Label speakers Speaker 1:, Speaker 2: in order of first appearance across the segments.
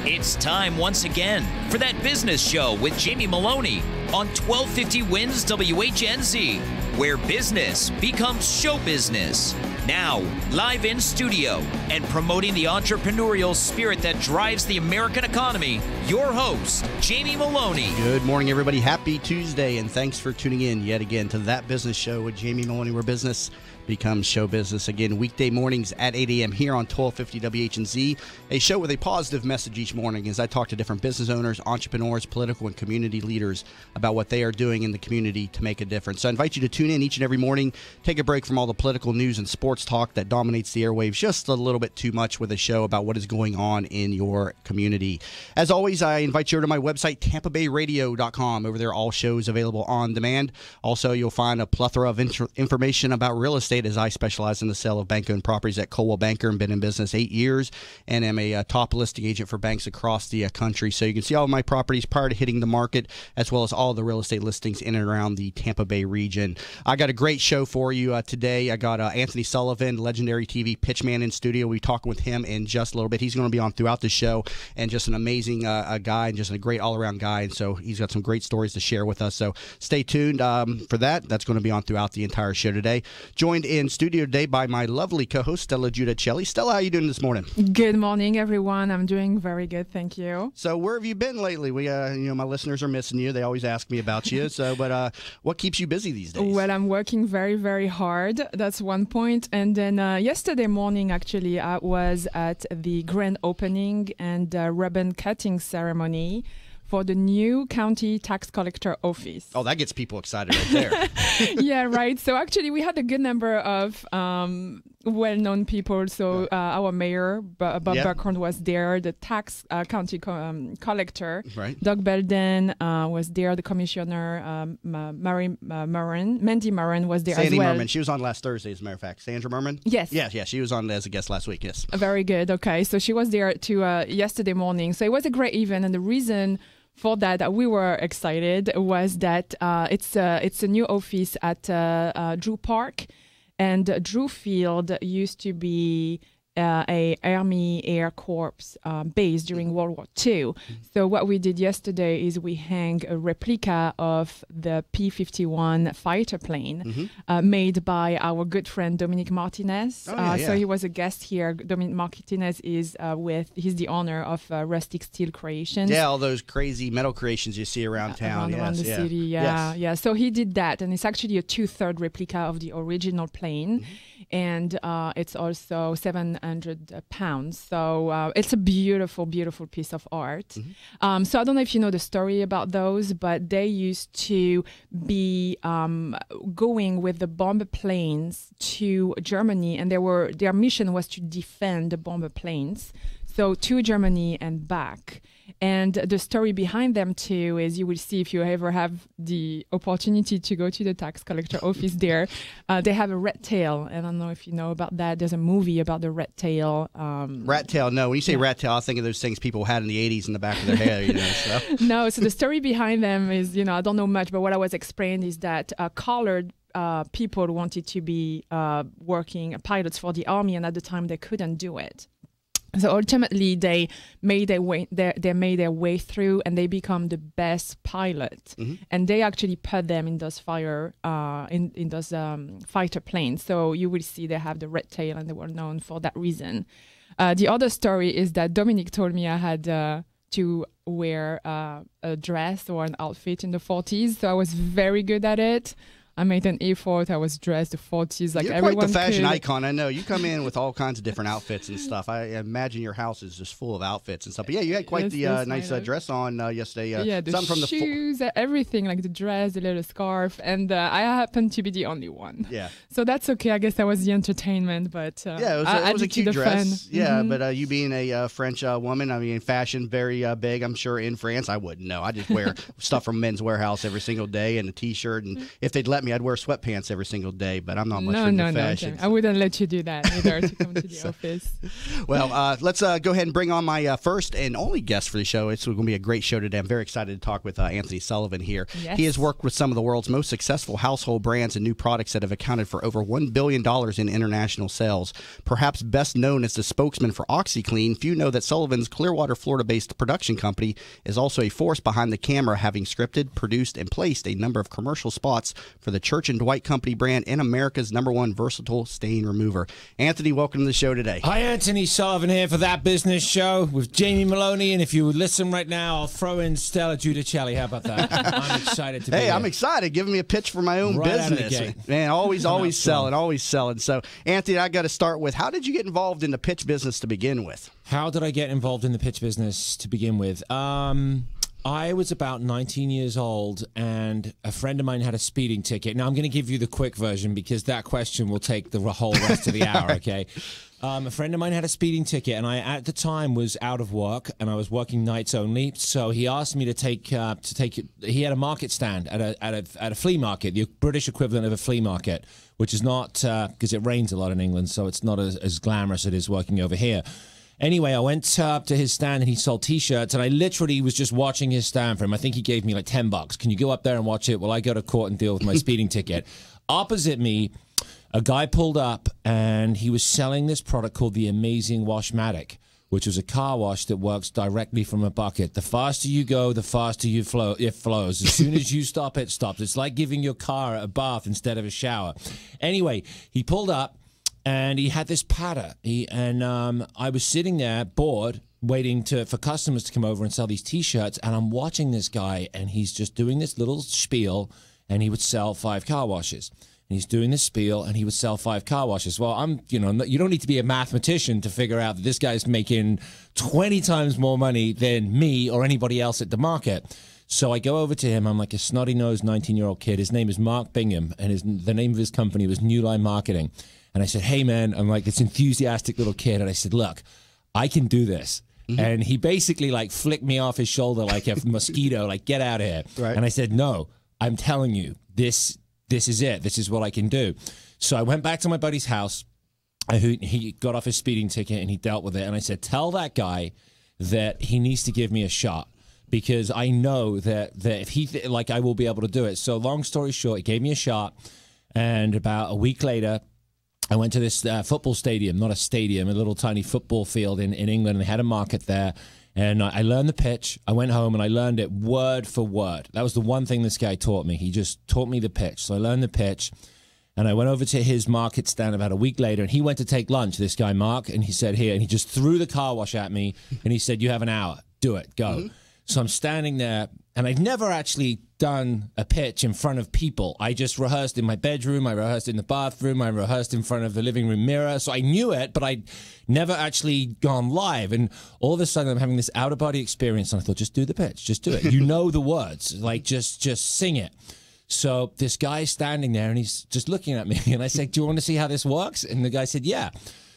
Speaker 1: It's time once again for That Business Show with Jamie Maloney on 1250 Wins WHNZ, where business becomes show business. Now, live in studio and promoting the entrepreneurial spirit that drives the American economy, your host, Jamie Maloney.
Speaker 2: Good morning, everybody. Happy Tuesday, and thanks for tuning in yet again to That Business Show with Jamie Maloney, where business becomes show business. Again, weekday mornings at 8 a.m. here on 1250 WHNZ, a show with a positive message each morning as I talk to different business owners, entrepreneurs, political and community leaders about what they are doing in the community to make a difference. So I invite you to tune in each and every morning, take a break from all the political news and sports talk that dominates the airwaves just a little bit too much with a show about what is going on in your community. As always, I invite you over to my website, tampabayradio.com. Over there, all shows available on demand. Also, you'll find a plethora of information about real estate, as I specialize in the sale of bank-owned properties at Coldwell Banker and been in business 8 years and am a top listing agent for banks across the country. So you can see all of my properties prior to hitting the market, as well as all the real estate listings in and around the Tampa Bay region. I got a great show for you today. I got Anthony Sullivan, legendary TV Pitchman, in studio. We'll be talking with him in just a little bit. He's going to be on throughout the show, and just an amazing guy and just a great all-around guy. And so he's got some great stories to share with us. So stay tuned for that. That's going to be on throughout the entire show today. Joined in studio today by my lovely co-host, Stella Giudicelli. Stella, how are you doing this morning?
Speaker 3: Good morning, everyone. I'm doing very good, thank you.
Speaker 2: So where have you been lately? We, my listeners are missing you. They always ask me about you. So, but what keeps you busy these days?
Speaker 3: Well, I'm working very, very hard. That's one point. And then yesterday morning, actually, I was at the grand opening and ribbon cutting ceremony for the new county tax collector office.
Speaker 2: Oh, that gets people excited right there.
Speaker 3: Yeah, right. So actually, we had a good number of well-known people. So our mayor, Bob Buckhorn, was there. The tax county collector,
Speaker 2: right.
Speaker 3: Doug Belden, was there. The commissioner, Mandy Murren, was there
Speaker 2: Sandy
Speaker 3: as well.
Speaker 2: Merman. She was on last Thursday, as a matter of fact. Sandra Merman?
Speaker 3: Yes.
Speaker 2: Yeah, she was on as a guest last week, yes.
Speaker 3: Very good. Okay. So she was there too yesterday morning. So it was a great event. And the reason for that we were excited was that it's a new office at Drew Park, and Drew Field used to be a Army Air Corps base during World War II. So what we did yesterday is we hang a replica of the P-51 fighter plane made by our good friend Dominic Martinez. So he was a guest here. Dominic Martinez is he's the owner of Rustic Steel Creations.
Speaker 2: Yeah, all those crazy metal creations you see around town.
Speaker 3: Around the city, yeah. So he did that, and it's actually a 2/3 replica of the original plane. And it's also 700 pounds. So it's a beautiful, beautiful piece of art. So I don't know if you know the story about those, but they used to be going with the bomber planes to Germany, and their mission was to defend the bomber planes. So to Germany and back. And the story behind them, too, is you will see if you ever have the opportunity to go to the tax collector office there. They have a rat tail. I don't know if you know about that. There's a movie about the rat tail.
Speaker 2: Rat tail, no. When you say rat tail, I think of those things people had in the 80s in the back of their head. So.
Speaker 3: No, so the story behind them is, I don't know much, but what I was explained is that colored people wanted to be working pilots for the Army, and at the time they couldn't do it. So ultimately, they made their way through, and they become the best pilot. And they actually put them in those fighter planes. So you will see they have the red tail, and they were known for that reason. The other story is that Dominic told me I had to wear a dress or an outfit in the 40s. So I was very good at it. I made an effort. I was dressed the 40s like everyone.
Speaker 2: You're quite the fashion icon. I know. You come in with all kinds of different outfits and stuff. I imagine your house is just full of outfits and stuff. But yeah, you had quite the nice dress on yesterday.
Speaker 3: The shoes, everything, like the dress, the little scarf. And I happened to be the only one.
Speaker 2: Yeah.
Speaker 3: So that's okay. I guess that was the entertainment. But
Speaker 2: it was a cute dress.
Speaker 3: Fun.
Speaker 2: Yeah, but you being a French woman, I mean, fashion very big, I'm sure, in France. I wouldn't know. I just wear stuff from Men's Warehouse every single day and a T-shirt. And if they'd let me me, I'd wear sweatpants every single day, but I'm not much
Speaker 3: No,
Speaker 2: into
Speaker 3: no,
Speaker 2: fashion.
Speaker 3: no. I wouldn't let you do that either to come to the office.
Speaker 2: Well, let's go ahead and bring on my first and only guest for the show. It's going to be a great show today. I'm very excited to talk with Anthony Sullivan here.
Speaker 3: Yes.
Speaker 2: He has worked with some of the world's most successful household brands and new products that have accounted for over $1 billion in international sales. Perhaps best known as the spokesman for OxyClean, few know that Sullivan's Clearwater, Florida-based production company is also a force behind the camera, having scripted, produced, and placed a number of commercial spots for the Church & Dwight Company brand and America's #1 versatile stain remover. Anthony, welcome to the show today.
Speaker 4: Hi, Anthony Sullivan here for That Business Show with Jamie Maloney, and if you would listen right now, I'll throw in Stella Giudicelli. How about that? I'm excited to be here.
Speaker 2: I'm excited. Giving me a pitch for my own
Speaker 4: Right out of the
Speaker 2: business.
Speaker 4: gate.
Speaker 2: Man, always selling. So, Anthony, I got to start with, how did you get involved in the pitch business to begin with?
Speaker 4: How did I get involved in the pitch business to begin with? I was about 19 years old, and a friend of mine had a speeding ticket. Now, I'm going to give you the quick version because that question will take the whole rest of the hour, okay? A friend of mine had a speeding ticket, and I, at the time, was out of work, and I was working nights only. So he asked me to take. He had a market stand at a flea market, the British equivalent of a flea market, which is not because it rains a lot in England, so it's not as glamorous as it is working over here. Anyway, I went up to his stand and he sold T-shirts, and I literally was just watching his stand for him. I think he gave me like $10. Can you go up there and watch it while I go to court and deal with my speeding ticket? Opposite me, a guy pulled up and he was selling this product called the Amazing Washmatic, which was a car wash that works directly from a bucket. The faster you go, the faster it flows. As soon as you stop, it stops. It's like giving your car a bath instead of a shower. Anyway, he pulled up, and he had this patter. I was sitting there bored, waiting for customers to come over and sell these T-shirts. And I'm watching this guy, and he's just doing this little spiel, and he would sell 5 car washes. And he's doing this spiel, and he would sell 5 car washes. Well, you don't need to be a mathematician to figure out that this guy's making 20 times more money than me or anybody else at the market. So I go over to him. I'm like a snotty-nosed 19-year-old kid. His name is Mark Bingham, and the name of his company was New Line Marketing. And I said, hey, man, I'm like this enthusiastic little kid. And I said, look, I can do this. Mm-hmm. And he basically like flicked me off his shoulder like a mosquito, like, get out of here. Right. And I said, no, I'm telling you, this is it. This is what I can do. So I went back to my buddy's house. He got off his speeding ticket and he dealt with it. And I said, tell that guy that he needs to give me a shot, because I know that if he, I will be able to do it. So long story short, he gave me a shot. And about a week later, I went to this football stadium, not a stadium, a little tiny football field in England, and they had a market there. And I learned the pitch. I went home and I learned it word for word. That was the one thing this guy taught me. He just taught me the pitch. So I learned the pitch, and I went over to his market stand about a week later, and he went to take lunch, this guy Mark, and he said, here, and he just threw the car wash at me, and he said, you have an hour. Do it. Go. Mm-hmm. So I'm standing there, and I've never actually done a pitch in front of people. I just rehearsed in my bedroom, I rehearsed in the bathroom, I rehearsed in front of the living room mirror. So I knew it, but I'd never actually gone live. And all of a sudden I'm having this out-of-body experience, and I thought, just do the pitch, just do it. You know the words, like just sing it. So this guy's standing there, and he's just looking at me, and I said, do you want to see how this works? And the guy said, yeah.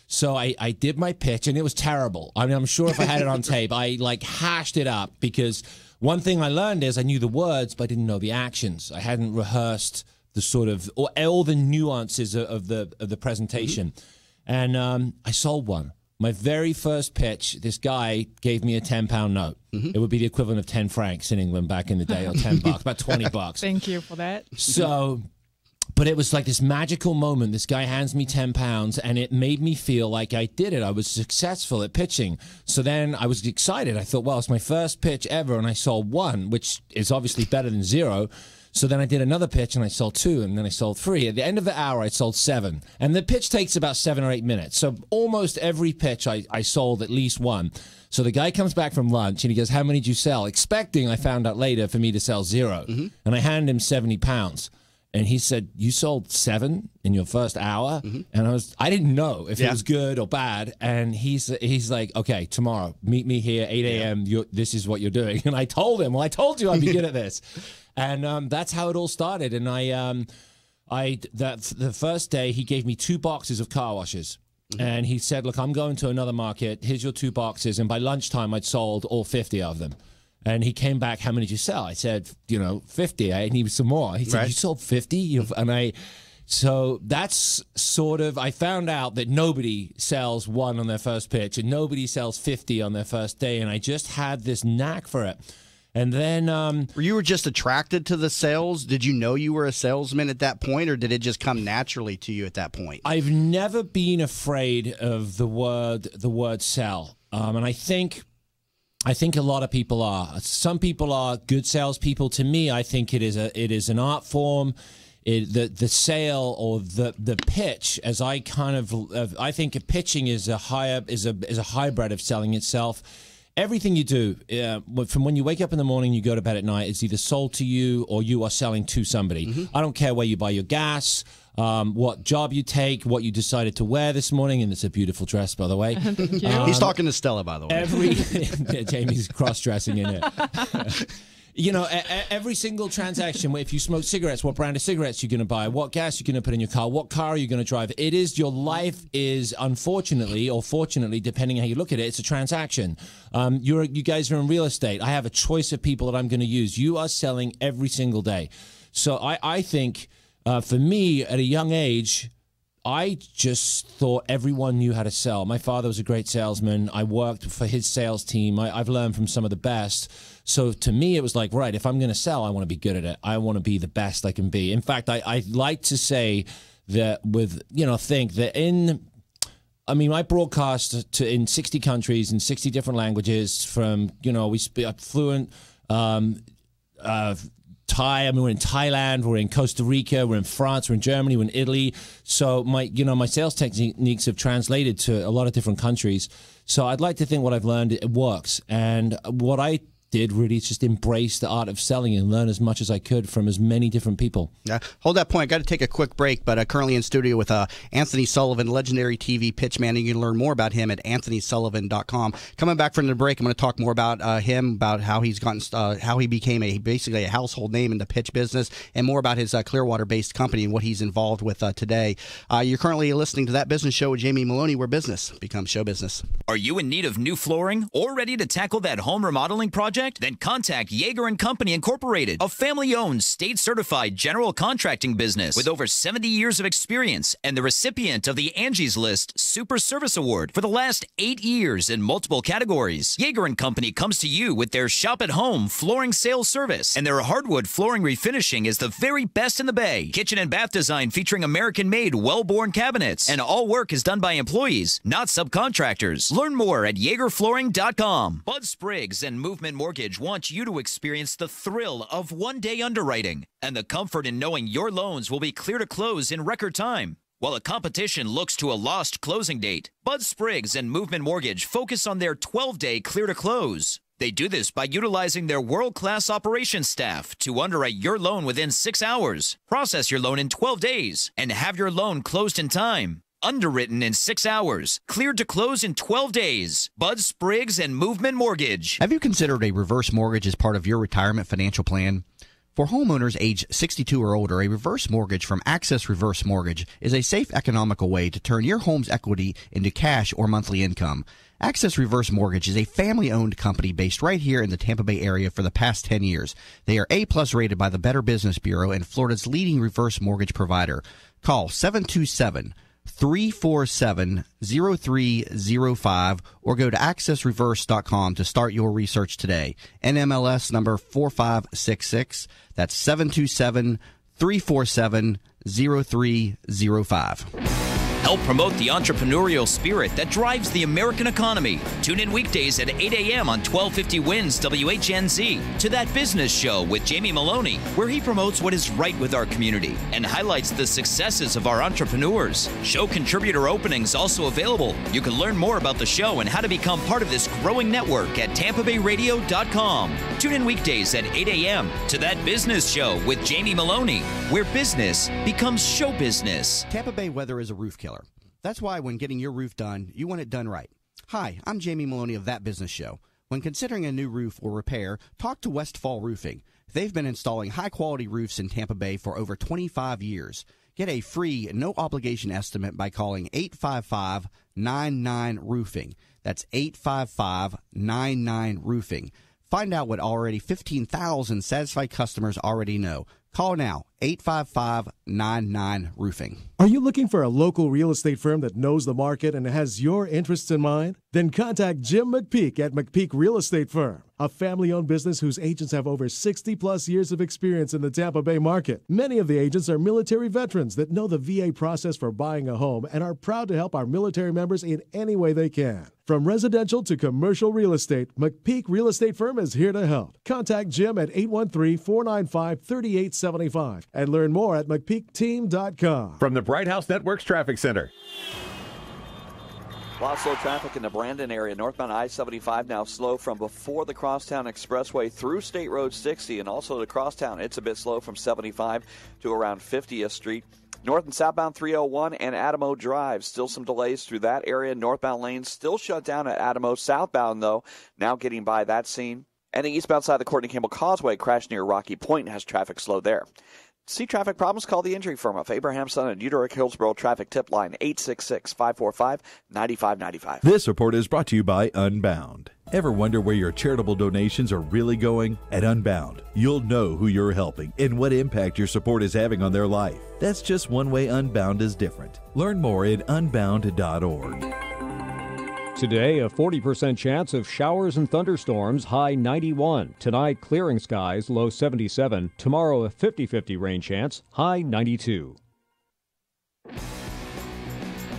Speaker 4: So I did my pitch, and it was terrible. I mean, I'm sure if I had it on tape, I like hashed it up, because one thing I learned is I knew the words, but I didn't know the actions. I hadn't rehearsed the sort of all the nuances of the presentation. Mm-hmm. And I sold one. My very first pitch, this guy gave me a £10 note. Mm-hmm. It would be the equivalent of 10 francs in England back in the day, or $10, about 20 bucks.
Speaker 3: Thank you for that.
Speaker 4: So, but it was like this magical moment. This guy hands me £10, and it made me feel like I did it. I was successful at pitching. So then I was excited. I thought, well, it's my first pitch ever, and I sold 1, which is obviously better than 0. So then I did another pitch, and I sold 2, and then I sold 3. At the end of the hour, I sold 7. And the pitch takes about 7 or 8 minutes. So almost every pitch, I sold at least 1. So the guy comes back from lunch, and he goes, how many did you sell? Expecting, I found out later, for me to sell 0. Mm-hmm. And I handed him £70. And he said, you sold 7 in your first hour? Mm-hmm. And I didn't know if it was good or bad. And he's like, okay, tomorrow, meet me here, 8 a.m. This is what you're doing. And I told him, well, I told you I'd be good at this. And that's how it all started. And the first day, he gave me 2 boxes of car washes. Mm-hmm. And he said, look, I'm going to another market. Here's your 2 boxes. And by lunchtime, I'd sold all 50 of them. And he came back, how many did you sell? I said, 50. I need some more. He said,
Speaker 2: Right.
Speaker 4: You sold 50? So that's sort of, I found out that nobody sells 1 on their first pitch and nobody sells 50 on their first day. And I just had this knack for it. And then...
Speaker 2: you were just attracted to the sales? Did you know you were a salesman at that point, or did it just come naturally to you at that point?
Speaker 4: I've never been afraid of the word sell. And I think a lot of people are. Some people are good salespeople. To me, I think it is an art form. The sale or the pitch, as I I think pitching is a hybrid of selling itself. Everything you do, from when you wake up in the morning, you go to bed at night, it's either sold to you or you are selling to somebody. Mm-hmm. I don't care where you buy your gas, what job you take, what you decided to wear this morning, and it's a beautiful dress, by the way.
Speaker 3: Thank you.
Speaker 2: He's talking to Stella, by the way.
Speaker 4: Jamie's cross-dressing in it. Every single transaction, if you smoke cigarettes, what brand of cigarettes you're going to buy, what gas you're going to put in your car, what car are you going to drive. Your life is, unfortunately or fortunately, depending on how you look at it, it's a transaction. You guys are in real estate. I have a choice of people that I'm going to use. You are selling every single day. So I think, for me, at a young age, I just thought everyone knew how to sell. My father was a great salesman. I worked for his sales team. I've learned from some of the best. So to me, it was like, right, if I'm going to sell, I want to be good at it. I want to be the best I can be. In fact, I like to say that I broadcast in 60 countries in 60 different languages from, we speak fluent Thai. We're in Thailand, we're in Costa Rica, we're in France, we're in Germany, we're in Italy. So my sales techniques have translated to a lot of different countries. So I'd like to think what I've learned, it works. And what I did really is just embrace the art of selling and learn as much as I could from as many different people.
Speaker 2: Yeah, hold that point. I got to take a quick break, but currently in studio with Anthony Sullivan, legendary TV pitchman, and you can learn more about him at anthonysullivan.com. Coming back from the break, I'm going to talk more about him, about how he's gotten, how he became basically a household name in the pitch business, and more about his Clearwater-based company and what he's involved with today. You're currently listening to That Business Show with Jamie Maloney, where business becomes show business.
Speaker 1: Are you in need of new flooring or ready to tackle that home remodeling project? Then contact Yeager & Company Incorporated, a family-owned, state-certified general contracting business with over 70 years of experience and the recipient of the Angie's List Super Service Award for the last 8 years in multiple categories. Yeager & Company comes to you with their shop-at-home flooring sales service, and their hardwood flooring refinishing is the very best in the Bay. Kitchen and bath design featuring American-made, well-born cabinets, and all work is done by employees, not subcontractors. Learn more at YeagerFlooring.com. Bud Spriggs and Movement Mortgage wants you to experience the thrill of one-day underwriting and the comfort in knowing your loans will be clear to close in record time. While the competition looks to a lost closing date, Bud Spriggs and Movement Mortgage focus on their 12-day clear to close. They do this by utilizing their world-class operations staff to underwrite your loan within 6 hours, process your loan in 12 days, and have your loan closed in time. Underwritten in 6 hours, cleared to close in 12 days. Bud Spriggs and Movement Mortgage.
Speaker 2: Have you considered a reverse mortgage as part of your retirement financial plan? For homeowners age 62 or older, a reverse mortgage from Access Reverse Mortgage is a safe, economical way to turn your home's equity into cash or monthly income. Access Reverse Mortgage is a family-owned company based right here in the Tampa Bay area for the past 10 years. They are A-plus rated by the Better Business Bureau and Florida's leading reverse mortgage provider. Call 727-347-0305 or go to accessreverse.com to start your research today. NMLS number 4566. That's 727-347-0305.
Speaker 1: Help promote the entrepreneurial spirit that drives the American economy. Tune in weekdays at 8 a.m. on 1250 WINS WHNZ to That Business Show with Jamie Maloney, where he promotes what is right with our community and highlights the successes of our entrepreneurs. Show contributor openings also available. You can learn more about the show and how to become part of this growing network at TampaBayRadio.com. Tune in weekdays at 8 a.m. to That Business Show with Jamie Maloney, where business becomes show business.
Speaker 2: Tampa Bay weather is a roof killer. That's why when getting your roof done, you want it done right. Hi, I'm Jamie Maloney of That Business Show. When considering a new roof or repair, talk to Westfall Roofing. They've been installing high-quality roofs in Tampa Bay for over 25 years. Get a free, no-obligation estimate by calling 855-99-ROOFING. That's 855-99-ROOFING. Find out what already 15,000 satisfied customers already know. Call now, 855-99-ROOFING.
Speaker 5: Are you looking for a local real estate firm that knows the market and has your interests in mind? Then contact Jim McPeak at McPeak Real Estate Firm, a family-owned business whose agents have over 60-plus years of experience in the Tampa Bay market. Many of the agents are military veterans that know the VA process for buying a home and are proud to help our military members in any way they can. From residential to commercial real estate, McPeak Real Estate Firm is here to help. Contact Jim at 813-495-3875 and learn more at McPeakTeam.com.
Speaker 6: From the Bright House Networks Traffic Center.
Speaker 7: A lot of slow traffic in the Brandon area. Northbound I-75 now slow from before the Crosstown Expressway through State Road 60 and also to Crosstown. It's a bit slow from 75 to around 50th Street. North and southbound 301 and Adamo Drive. Still some delays through that area. Northbound lanes still shut down at Adamo. Southbound, though, now getting by that scene. And the eastbound side of the Courtney Campbell Causeway crash near Rocky Point has traffic slow there. See traffic problems? Call the injury firm of Abraham Son and Uderick Hillsborough Traffic Tip Line 866-545-9595.
Speaker 6: This report is brought to you by Unbound. Ever wonder where your charitable donations are really going? At Unbound, you'll know who you're helping and what impact your support is having on their life. That's just one way Unbound is different. Learn more at unbound.org.
Speaker 8: Today, a 40% chance of showers and thunderstorms, high 91. Tonight, clearing skies, low 77. Tomorrow, a 50-50 rain chance, high 92.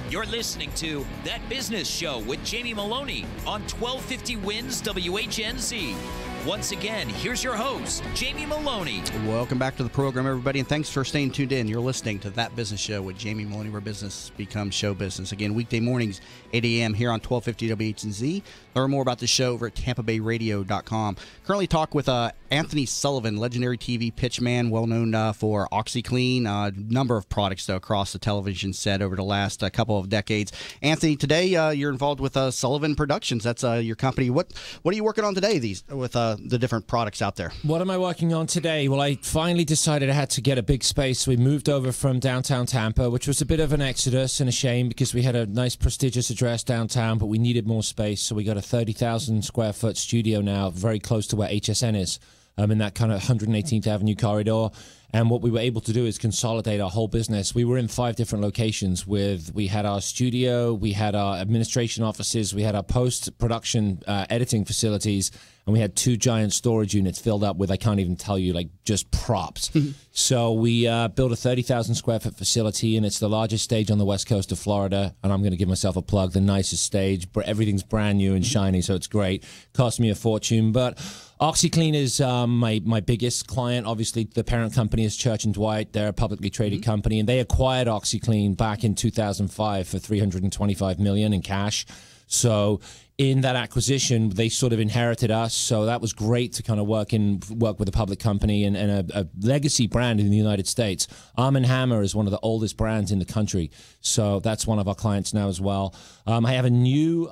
Speaker 1: You're listening to That Business Show with Jamie Maloney on 1250 Wins WHNZ. Once again, here's your host, Jamie Maloney.
Speaker 2: Welcome back to the program, everybody, and thanks for staying tuned in. You're listening to That Business Show with Jamie Maloney, where business becomes show business. Again, weekday mornings, 8 a.m. here on 1250 WHNZ. Learn more about the show over at TampaBayRadio.com. Currently talk with Anthony Sullivan, legendary TV pitchman, well-known for OxyClean, a number of products though, across the television set over the last couple of decades. Anthony, today you're involved with Sullivan Productions. That's your company. What are you working on today with the different products out there?
Speaker 4: What am I working on today? Well, I finally decided I had to get a big space. We moved over from downtown Tampa, which was a bit of an exodus and a shame because we had a nice prestigious address downtown, but we needed more space, so we got a 30,000 square foot studio now, very close to where HSN is, in that kind of 118th Avenue corridor. And what we were able to do is consolidate our whole business. We were in 5 different locations. We had our studio, we had our administration offices, we had our post-production editing facilities, and we had 2 giant storage units filled up with, I can't even tell you, like just props. So we built a 30,000 square foot facility, and it's the largest stage on the west coast of Florida. And I'm going to give myself a plug, the nicest stage. Everything's brand new and shiny, so it's great. Cost me a fortune, but OxyClean is my biggest client. Obviously, the parent company is Church & Dwight. They're a publicly traded company, and they acquired OxyClean back in 2005 for $325 million in cash. So in that acquisition, they sort of inherited us. So that was great to kind of work with a public company and a legacy brand in the United States. Arm & Hammer is one of the oldest brands in the country. So that's one of our clients now as well. I have a new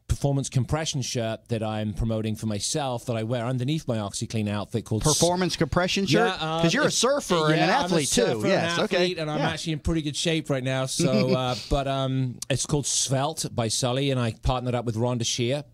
Speaker 4: performance compression shirt that I'm promoting for myself that I wear underneath my OxyClean outfit called
Speaker 2: Performance compression shirt? Because you're a surfer and an athlete too.
Speaker 4: Yes, okay. And I'm actually in pretty good shape right now. So, but it's called Svelte by Sully, and I partnered up with Rhonda Shear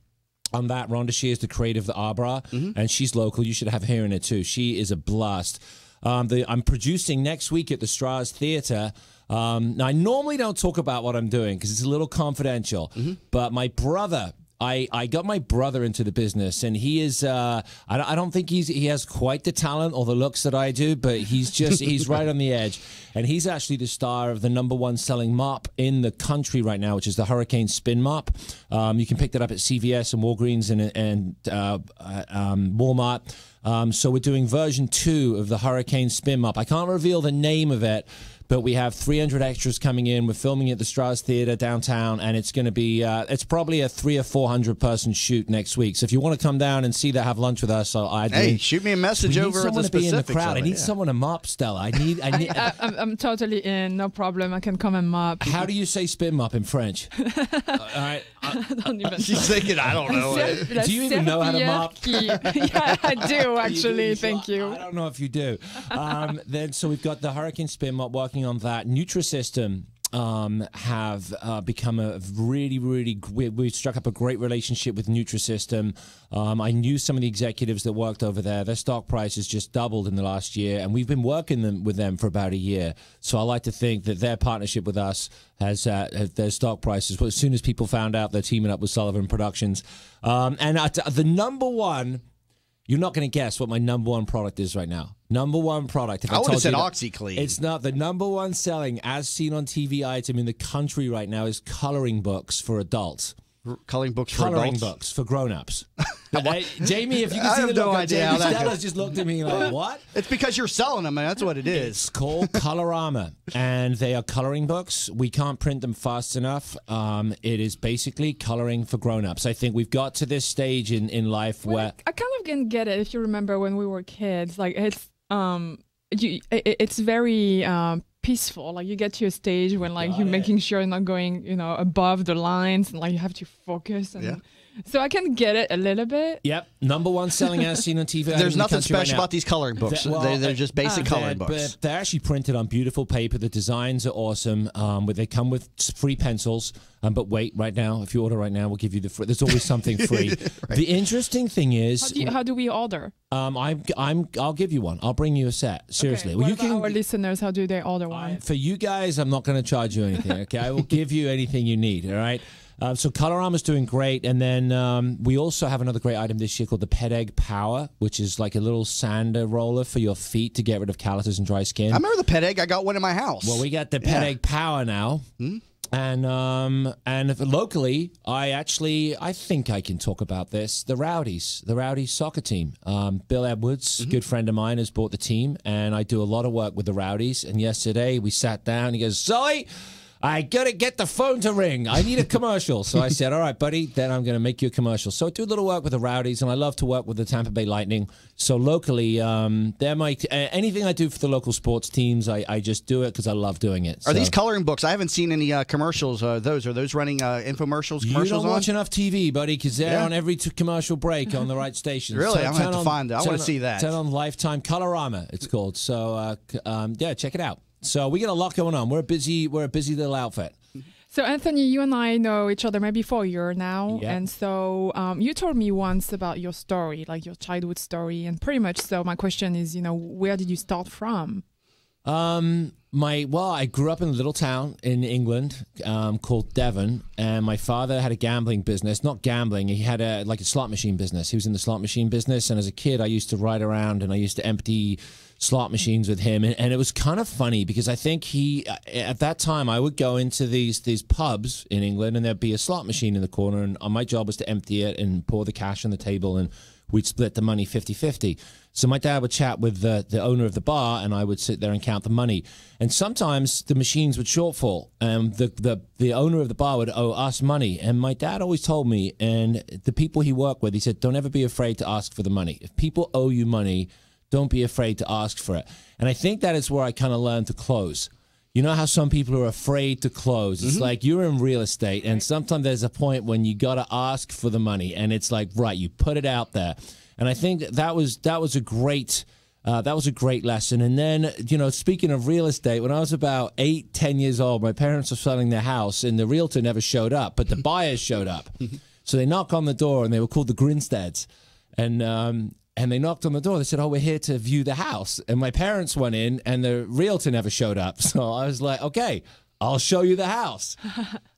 Speaker 4: on that. Rhonda Shear is the creator of the Abra, and she's local. You should have her in it too. She is a blast. I'm producing next week at the Strauss Theater. Now, I normally don't talk about what I'm doing because it's a little confidential, but my brother, I got my brother into the business, and he is, I don't think he has quite the talent or the looks that I do, but he's right on the edge. And he's actually the star of the #1 selling mop in the country right now, which is the Hurricane Spin Mop. You can pick that up at CVS and Walgreens and Walmart. So we're doing version 2 of the Hurricane Spin Mop. I can't reveal the name of it, but we have 300 extras coming in. We're filming at the Strauss Theater downtown, and it's going to be, it's probably a 300 or 400 person shoot next week. So if you want to come down and see that, have lunch with us,
Speaker 2: shoot me a message over at the specifics.
Speaker 4: In the crowd. I need someone to mop, Stella.
Speaker 3: I'm totally in. No problem. I can come and mop.
Speaker 4: How do you say spin mop in French? All right.
Speaker 2: She's thinking, I don't know.
Speaker 4: Do you even know how to mop?
Speaker 3: Yeah, I do, actually. Thank you.
Speaker 4: I don't know if you do. So we've got the Hurricane Spin Mop working on that. Nutrisystem have become a really, really. We struck up a great relationship with Nutrisystem. I knew some of the executives that worked over there. Their stock price has just doubled in the last year, and we've been working with them for about a year. So I like to think that their partnership with us has their stock prices. Well, as soon as people found out they're teaming up with Sullivan Productions, and the number one. You're not going to guess what my number one product is right now. Number one product. If
Speaker 2: I would have said
Speaker 4: that,
Speaker 2: OxyClean.
Speaker 4: It's not. The number one selling, as seen on TV item in the country right now is coloring books for adults.
Speaker 2: Coloring books for
Speaker 4: Coloring
Speaker 2: adults?
Speaker 4: books for grown-ups. Jamie, if you
Speaker 2: I
Speaker 4: can see
Speaker 2: have
Speaker 4: the
Speaker 2: no
Speaker 4: look,
Speaker 2: idea
Speaker 4: Jamie
Speaker 2: how that
Speaker 4: Stella's
Speaker 2: goes.
Speaker 4: just looked at me like, what?
Speaker 2: It's because you're selling them, and that's what it is.
Speaker 4: It's called Colorama, and they are coloring books. We can't print them fast enough. It is basically coloring for grown-ups. I think we've got to this stage in life where...
Speaker 3: I kind of can get it if you remember when we were kids. Like, it's very... peaceful. Like, you get to a stage when like you're making sure you're not going, above the lines, and like you have to focus. And so I can get it a little bit.
Speaker 4: Yep, number one selling as seen on TV.
Speaker 2: There's nothing special about these coloring books. They're just basic coloring books.
Speaker 4: But they're actually printed on beautiful paper. The designs are awesome. They come with free pencils. But wait, right now, if you order right now, we'll give you the free. There's always something free. Right. The interesting thing is,
Speaker 3: how do we order?
Speaker 4: I'll give you one. I'll bring you a set. Seriously,
Speaker 3: okay. What about our listeners? How do they order one?
Speaker 4: For you guys, I'm not going to charge you anything. Okay, I will give you anything you need. All right. So Colorama's doing great, and then we also have another great item this year called the Pet Egg Power, which is like a little sander roller for your feet to get rid of calluses and dry skin.
Speaker 2: I remember the Pet Egg. I got one in my house.
Speaker 4: Well, we got the Pet Egg Power now. And locally, I think I can talk about this. The Rowdies soccer team. Bill Edwards, good friend of mine, has bought the team, and I do a lot of work with the Rowdies. And yesterday we sat down. He goes, "Sully, I gotta get the phone to ring. I need a commercial." So I said, "All right, buddy, then I'm gonna make you a commercial." So I do a little work with the Rowdies, and I love to work with the Tampa Bay Lightning. So locally, anything I do for the local sports teams, I just do it because I love doing it.
Speaker 2: Are these coloring books? I haven't seen any commercials. Are those running infomercials?
Speaker 4: You don't watch enough TV, buddy, because they're on every commercial break on the right stations.
Speaker 2: Really,
Speaker 4: so
Speaker 2: I'm gonna have to find that. I want to see that.
Speaker 4: Turn on Lifetime Colorama. It's called. So check it out. So we got a lot going on. We're a busy little outfit.
Speaker 3: So Anthony, you and I know each other maybe for a year now, and so you told me once about your story, like your childhood story, and pretty much. So my question is, where did you start from?
Speaker 4: I grew up in a little town in England called Devon, and my father had a gambling business. Not gambling, he had a slot machine business. He was in the slot machine business, and as a kid, I used to ride around and I used to empty slot machines with him, and it was kind of funny because I think at that time I would go into these pubs in England, and there'd be a slot machine in the corner, and my job was to empty it and pour the cash on the table, and we'd split the money 50-50. So my dad would chat with the owner of the bar, and I would sit there and count the money. And sometimes the machines would shortfall, and the owner of the bar would owe us money. And my dad always told me, and the people he worked with, he said, don't ever be afraid to ask for the money. If people owe you money, don't be afraid to ask for it. And I think that is where I kind of learned to close. You know how some people are afraid to close? It's like you're in real estate, and sometimes there's a point when you got to ask for the money, and it's like, right, you put it out there. And I think that was a great lesson. And then, speaking of real estate, when I was about 8-10 years old, my parents were selling their house, and the realtor never showed up, but the buyers showed up. So they knocked on the door, and they were called the Grinsteads, and they knocked on the door. They said, "Oh, we're here to view the house." And my parents went in, and the realtor never showed up. So I was like, "Okay, I'll show you the house."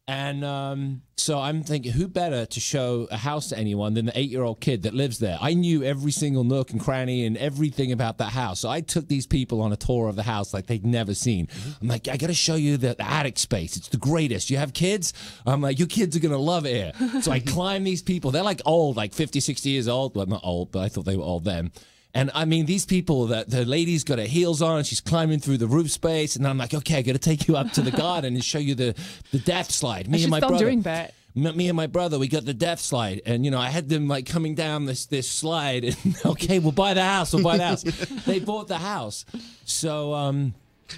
Speaker 4: And so I'm thinking, who better to show a house to anyone than the 8-year-old kid that lives there? I knew every single nook and cranny and everything about that house. So I took these people on a tour of the house like they'd never seen. I'm like, I got to show you the attic space. It's the greatest. You have kids? I'm like, your kids are going to love it here. So I climb these people. They're like old, like 50, 60 years old. Well, not old, but I thought they were old then. And I mean, these people, the lady's got her heels on, and she's climbing through the roof space. And I'm like, okay, I got to take you up to the garden and show you the death slide. Me and my brother.
Speaker 3: Doing that.
Speaker 4: Me and my brother, we got the death slide. And, I had them like coming down this slide. And, okay, we'll buy the house. We'll buy the house. They bought the house. So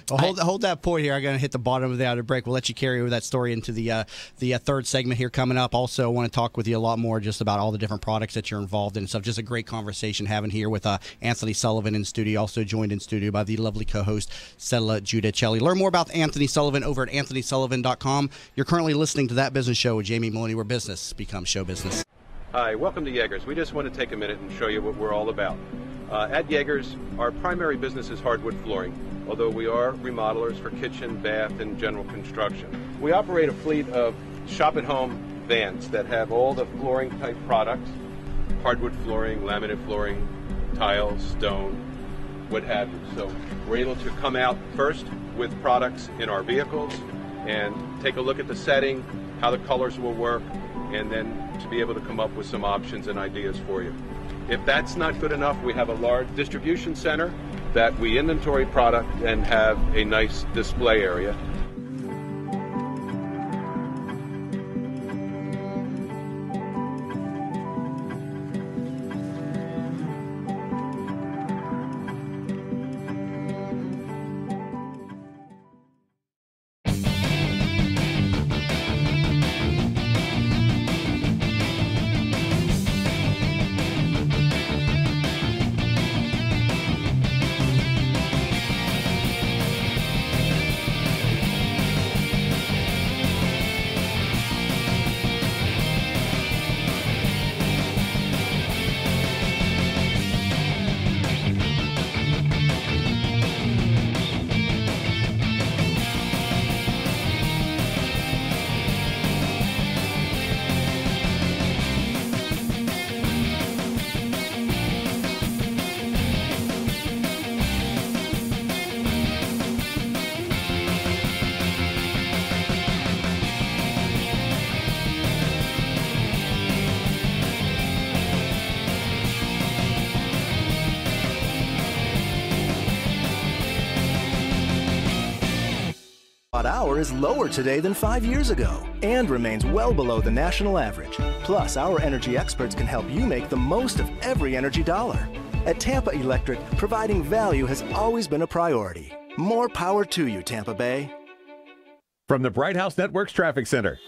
Speaker 2: Well, hold that point here. I'm going to hit the bottom of the outer break. We'll let you carry over that story into the third segment here coming up. Also, I want to talk with you a lot more just about all the different products that you're involved in and stuff. Just a great conversation having here with Anthony Sullivan in studio, also joined in studio by the lovely co-host, Stella Giudicelli. Learn more about Anthony Sullivan over at anthonysullivan.com. You're currently listening to That Business Show with Jamie Maloney, where business becomes show business.
Speaker 9: Hi, welcome to Yeager's. We just want to take a minute and show you what we're all about. At Yeager's, our primary business is hardwood flooring, although we are remodelers for kitchen, bath, and general construction. We operate a fleet of shop-at-home vans that have all the flooring-type products, hardwood flooring, laminate flooring, tiles, stone, what have you. So we're able to come out first with products in our vehicles and take a look at the setting, how the colors will work, and then to be able to come up with some options and ideas for you. If that's not good enough, we have a large distribution center that we inventory product and have a nice display area.
Speaker 10: Hour is lower today than 5 years ago and remains well below the national average. Plus, our energy experts can help you make the most of every energy dollar. At Tampa Electric, providing value has always been a priority. More power to you, Tampa Bay.
Speaker 11: From the Bright House Networks Traffic Center.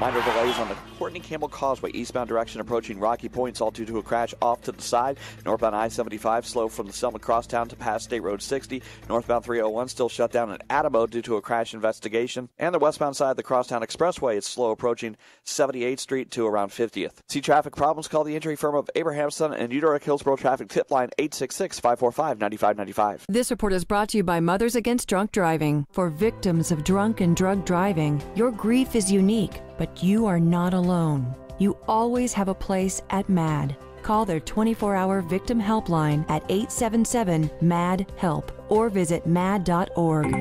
Speaker 7: Minor delays on the Courtney Campbell Causeway, eastbound direction approaching Rocky Points, all due to a crash off to the side. Northbound I-75 slow from the Selma Crosstown to past State Road 60. Northbound 301 still shut down at Adamo due to a crash investigation. And the westbound side of the Crosstown Expressway is slow approaching 78th Street to around 50th. See traffic problems? Call the injury firm of Abrahamson and Utica Hillsborough Traffic Tip Line 866-545-9595.
Speaker 12: This report is brought to you by Mothers Against Drunk Driving. For victims of drunk and drug driving, your grief is unique, but you are not alone. You always have a place at MAD. Call their 24-hour victim helpline at 877-MAD-HELP or visit mad.org.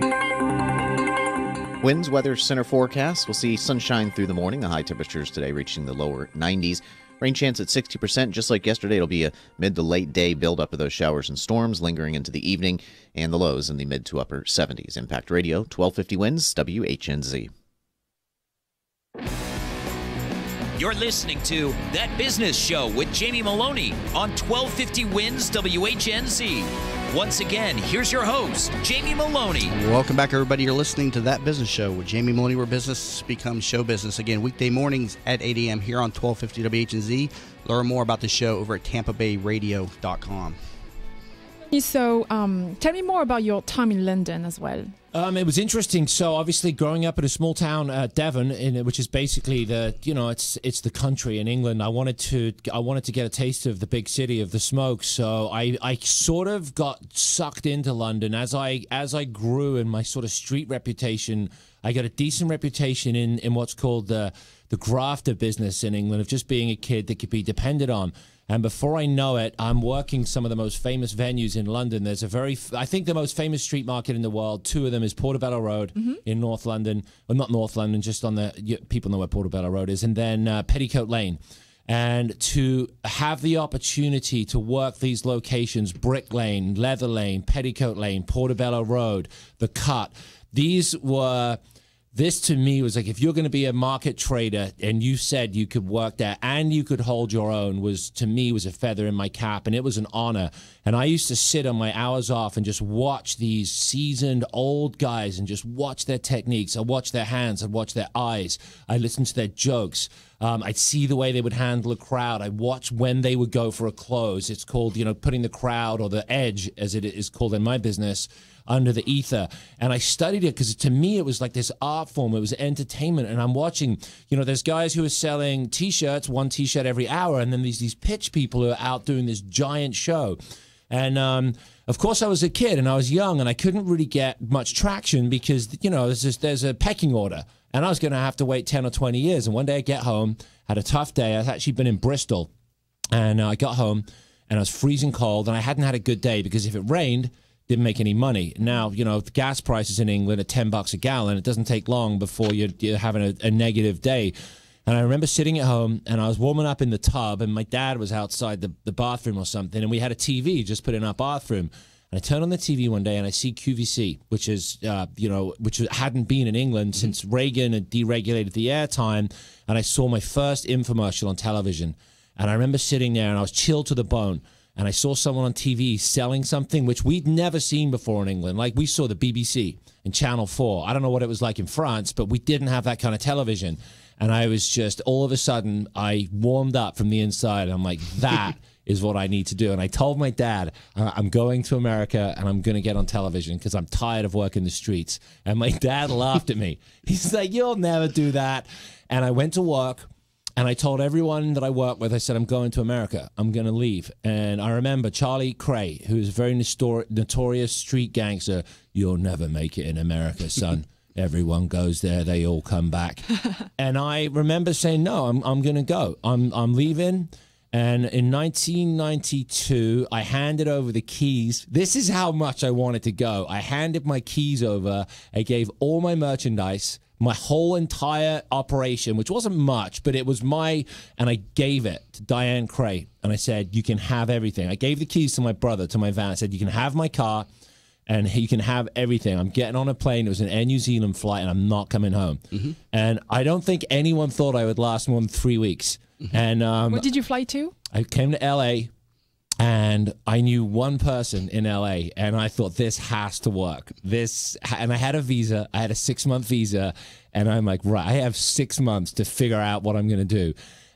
Speaker 13: Winds Weather Center forecast. We'll see sunshine through the morning. The high temperatures today reaching the lower 90s. Rain chance at 60%. Just like yesterday, it'll be a mid to late day buildup of those showers and storms lingering into the evening, and the lows in the mid to upper 70s. Impact Radio, 1250 Winds, WHNZ.
Speaker 1: You're listening to That Business Show with Jamie Maloney on 1250 Winds WHNZ. Once again, here's your host, Jamie Maloney.
Speaker 2: Welcome back, everybody. You're listening to That Business Show with Jamie Maloney, where business becomes show business. Again, weekday mornings at 8 a.m. here on 1250 WHNZ. Learn more about the show over at tampabayradio.com.
Speaker 3: So tell me more about your time in London as well.
Speaker 4: It was interesting. So obviously, growing up in a small town, Devon, which is basically it's the country in England. I wanted to get a taste of the big city, of the smoke. So I sort of got sucked into London as I grew in my sort of street reputation. I got a decent reputation in what's called the grafter business in England, of just being a kid that could be depended on. And before I know it, I'm working some of the most famous venues in London. There's I think the most famous street market in the world, two of them is Portobello Road in North London. Well, not North London, just on people know where Portobello Road is. And then Petticoat Lane. And to have the opportunity to work these locations, Brick Lane, Leather Lane, Petticoat Lane, Portobello Road, The Cut, these were this to me was like, if you're going to be a market trader and you said you could work there and you could hold your own, was to me was a feather in my cap, and it was an honor. And I used to sit on my hours off and just watch these seasoned old guys and just watch their techniques. I watch their hands, I watch their eyes, I listen to their jokes. I'd see the way they would handle a crowd. I watch when they would go for a close. It's called, putting the crowd, or the edge, as it is called in my business, under the ether. And I studied it because to me it was like this art form. It was entertainment. And I'm watching, there's guys who are selling T-shirts, one T-shirt every hour, and then these pitch people who are out doing this giant show. And of course I was a kid and I was young and I couldn't really get much traction because, there's a pecking order. And I was going to have to wait 10 or 20 years. And one day I get home, had a tough day. I'd actually been in Bristol. And I got home and I was freezing cold. And I hadn't had a good day because if it rained, didn't make any money. Now, the gas prices in England are $10 a gallon. It doesn't take long before you're having a negative day. And I remember sitting at home and I was warming up in the tub and my dad was outside the bathroom or something. And we had a TV just put in our bathroom. And I turned on the TV one day and I see QVC, which is, which hadn't been in England since Reagan had deregulated the airtime. And I saw my first infomercial on television. And I remember sitting there and I was chilled to the bone. And I saw someone on TV selling something which we'd never seen before in England. Like we saw the BBC and Channel 4. I don't know what it was like in France, but we didn't have that kind of television. And I was just, all of a sudden, I warmed up from the inside. I'm like, that is what I need to do. And I told my dad, I'm going to America and I'm going to get on television because I'm tired of working the streets. And my dad laughed at me. He's like, you'll never do that. And I went to work and I told everyone that I worked with, I said, I'm going to America. I'm going to leave. And I remember Charlie Cray, who's a very notorious street gangster. You'll never make it in America, son. Everyone goes there, they all come back. And I remember saying, no, I'm going to go. I'm leaving. And in 1992, I handed over the keys. This is how much I wanted to go. I handed my keys over. I gave all my merchandise, my whole entire operation, which wasn't much, but it was and I gave it to Diane Cray. And I said, you can have everything. I gave the keys to my brother, to my van. I said, you can have my car. And you can have everything. I'm getting on a plane. It was an Air New Zealand flight, and I'm not coming home. And I don't think anyone thought I would last more than 3 weeks. And
Speaker 3: where did you fly to?
Speaker 4: I came to L.A., and I knew one person in L.A., and I thought, this has to work. And I had a visa. I had a 6-month visa, and I'm like, right, I have 6 months to figure out what I'm going to do.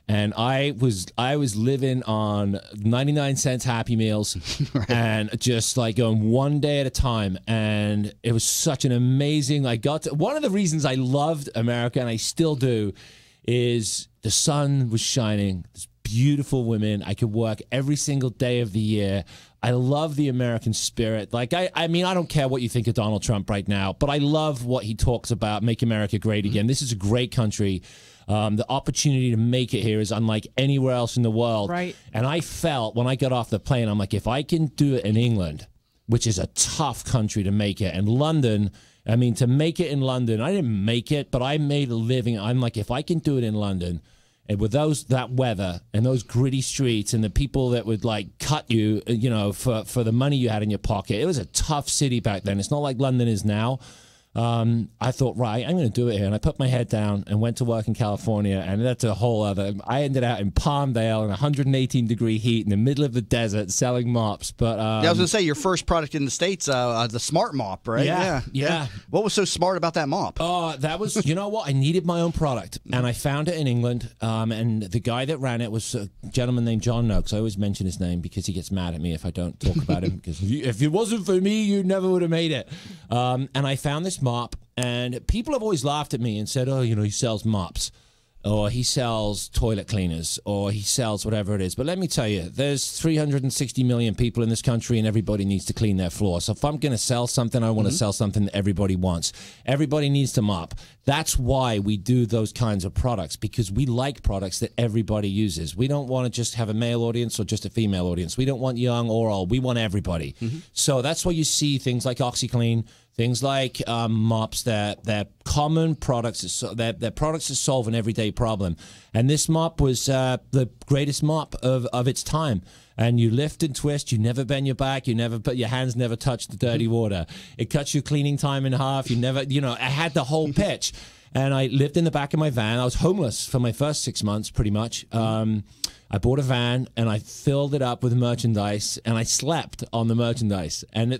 Speaker 4: And I was living on 99-cent Happy Meals right. And just like going one day at a time. And it was such an amazing, one of the reasons I loved America, and I still do, is the sun was shining. There's beautiful women. I could work every single day of the year. I love the American spirit. Like, I mean, I don't care what you think of Donald Trump right now, but I love what he talks about, make America great again. This is a great country. The opportunity to make it here is unlike anywhere else in the world.
Speaker 3: Right.
Speaker 4: And I felt when I got off the plane, I'm like, if I can do it in England, which is a tough country to make it, and London, I mean, to make it in London, I didn't make it, but I made a living. I'm like, if I can do it in London, and with that weather and those gritty streets and the people that would like cut you, for the money you had in your pocket, it was a tough city back then. It's not like London is now. I thought, right, I'm going to do it here. And I put my head down and went to work in California. And that's a whole other, I ended out in Palmdale in 118-degree heat in the middle of the desert selling mops. But
Speaker 2: I was going to say, your first product in the States, the Smart Mop, right?
Speaker 4: Yeah.
Speaker 2: What was so smart about that mop?
Speaker 4: That was, you know what? I needed my own product. And I found it in England. And the guy that ran it was a gentleman named John Noakes. I always mention his name because he gets mad at me if I don't talk about him. Because if it wasn't for me, you never would have made it. And I found this mop, and people have always laughed at me and said, oh, he sells mops, or he sells toilet cleaners, or he sells whatever it is. But let me tell you, there's 360 million people in this country, and everybody needs to clean their floor. So if I'm going to sell something, I want to sell something that everybody wants. Everybody needs to mop. That's why we do those kinds of products, because we like products that everybody uses. We don't want to just have a male audience or just a female audience. We don't want young or old. We want everybody. So that's why you see things like OxyClean, Things like mops, they're common products, they're products that solve an everyday problem. And this mop was the greatest mop of its time. And you lift and twist, you never bend your back, your hands never touch the dirty water. It cuts your cleaning time in half. I had the whole pitch. And I lived in the back of my van. I was homeless for my first 6 months, pretty much. I bought a van and I filled it up with merchandise, and I slept on the merchandise. And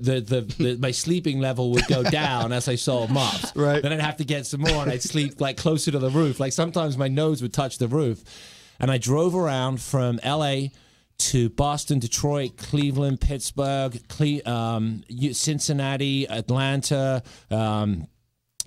Speaker 4: my sleeping level would go down as I sold mops.
Speaker 2: Right.
Speaker 4: Then I'd have to get some more, and I'd sleep like closer to the roof. Like sometimes my nose would touch the roof. And I drove around from L.A. to Boston, Detroit, Cleveland, Pittsburgh, Cincinnati, Atlanta,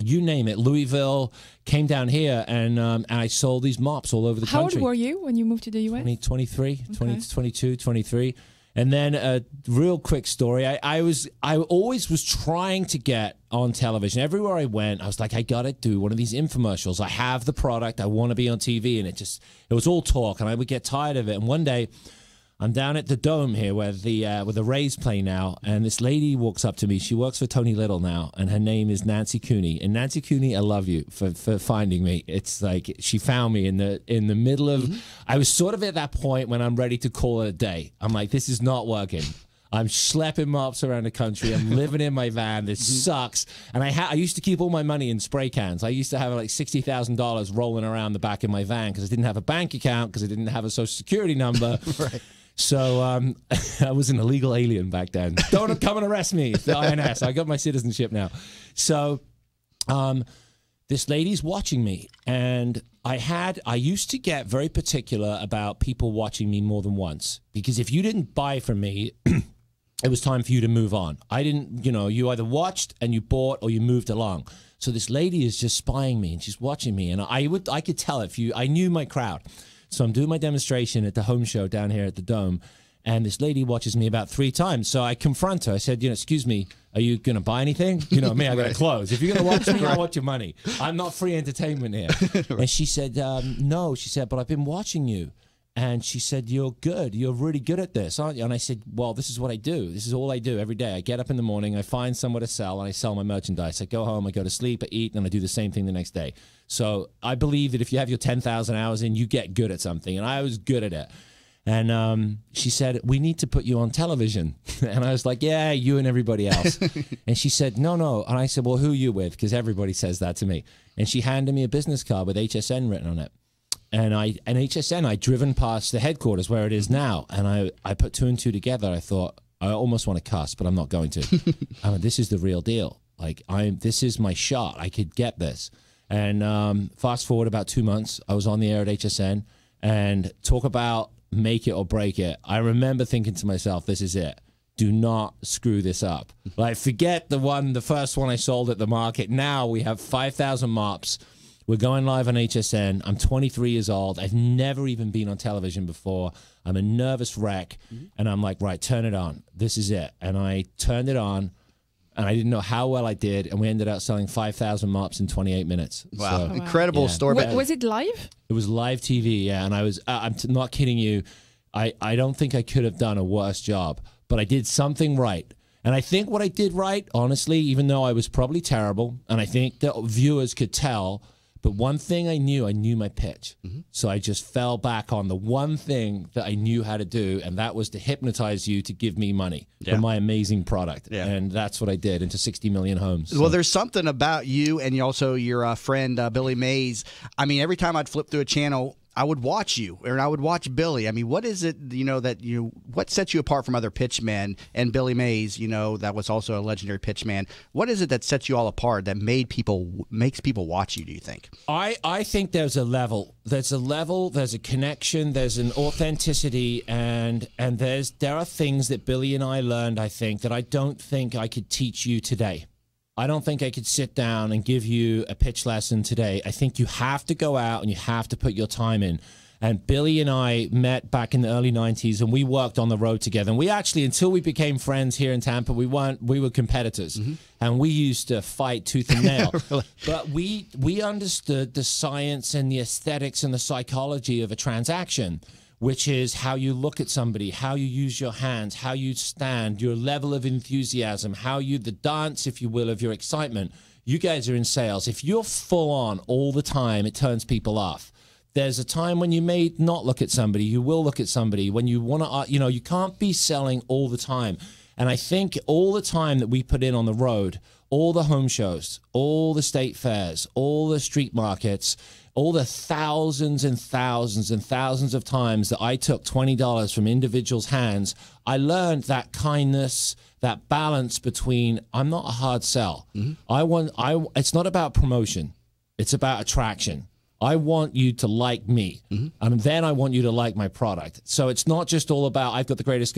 Speaker 4: you name it, Louisville, came down here, and I sold these mops all over the country.
Speaker 3: How old were you when you moved to the U.S.?
Speaker 4: 23, 22, 23. And then a real quick story. I always was trying to get on television. Everywhere I went, I was like, I got to do one of these infomercials. I have the product. I want to be on TV. And it was all talk, and I would get tired of it. And one day, I'm down at the Dome here where the Rays play now, and this lady walks up to me. She works for Tony Little now, and her name is Nancy Cooney. And Nancy Cooney, I love you for finding me. It's like she found me in the middle of. I was sort of at that point when I'm ready to call it a day. I'm like, this is not working. I'm schlepping mops around the country. I'm living in my van. This sucks. And I used to keep all my money in spray cans. I used to have like $60,000 rolling around the back of my van because I didn't have a bank account, because I didn't have a social security number.
Speaker 2: Right.
Speaker 4: So I was an illegal alien back then. Don't come and arrest me, the INS. I got my citizenship now. So this lady's watching me, and I used to get very particular about people watching me more than once, because if you didn't buy from me, it was time for you to move on. I didn't, you either watched and you bought or you moved along. So this lady is just spying me, and she's watching me, and I could tell I knew my crowd. So I'm doing my demonstration at the home show down here at the Dome, and this lady watches me about 3 times. So I confront her. I said, excuse me, are you going to buy anything? You know me, I got to close. If you're going to watch me, I want your money. I'm not free entertainment here. Right. And she said, no. She said, but I've been watching you. And she said, you're good. You're really good at this, aren't you? And I said, well, this is what I do. This is all I do every day. I get up in the morning, I find somewhere to sell, and I sell my merchandise. I go home, I go to sleep, I eat, and I do the same thing the next day. So I believe that if you have your 10,000 hours in, you get good at something. And I was good at it. And she said, we need to put you on television. And I was like, yeah, you and everybody else. And she said, no. And I said, well, who are you with? Because everybody says that to me. And she handed me a business card with HSN written on it. And HSN, I'd driven past the headquarters where it is now, and I put 2 and 2 together. I thought, I almost want to cuss, but I'm not going to. This is the real deal. Like, this is my shot. I could get this. And fast forward about 2 months, I was on the air at HSN, and talk about make it or break it. I remember thinking to myself, this is it. Do not screw this up. Like, forget the first one I sold at the market. Now we have 5,000 mops. We're going live on HSN. I'm 23 years old. I've never even been on television before. I'm a nervous wreck. And I'm like, right, turn it on. This is it. And I turned it on, and I didn't know how well I did. And we ended up selling 5,000 mops in 28 minutes.
Speaker 2: Wow.
Speaker 4: So,
Speaker 2: incredible story.
Speaker 3: Was it live?
Speaker 4: It was live TV, yeah. And I'm not kidding you. I don't think I could have done a worse job. But I did something right. And I think what I did right, honestly, even though I was probably terrible, and I think that viewers could tell, but one thing I knew my pitch. So I just fell back on the one thing that I knew how to do, and that was to hypnotize you to give me money for my amazing product. Yeah. And that's what I did into 60 million homes. So.
Speaker 2: Well, there's something about you and also your friend Billy Mays. I mean, every time I'd flip through a channel, I would watch you, or I would watch Billy. I mean, what is it, what sets you apart from other pitchmen, and Billy Mays, that was also a legendary pitchman. What is it that sets you all apart that makes people watch you, do you think?
Speaker 4: I think there's a level. There's a connection, there's an authenticity, and there are things that Billy and I learned, I think, that I don't think I could teach you today. I don't think I could sit down and give you a pitch lesson today. I think you have to go out and you have to put your time in. And Billy and I met back in the early 90s, and we worked on the road together. And we actually, until we became friends here in Tampa, we were competitors. And we used to fight tooth and nail. Really? But we understood the science and the aesthetics and the psychology of a transaction. which is how you look at somebody, how you use your hands, how you stand, your level of enthusiasm, the dance, if you will, of your excitement. You guys are in sales. If you're full on all the time, it turns people off. There's a time when you may not look at somebody. You will look at somebody when you want to, you can't be selling all the time. And I think all the time that we put in on the road, all the home shows, all the state fairs, all the street markets, all the thousands and thousands and thousands of times that I took $20 from individuals' hands, I learned that kindness, that balance between, I'm not a hard sell. Mm-hmm. It's not about promotion. It's about attraction. I want you to like me, and then I want you to like my product. So it's not just all about I've got the greatest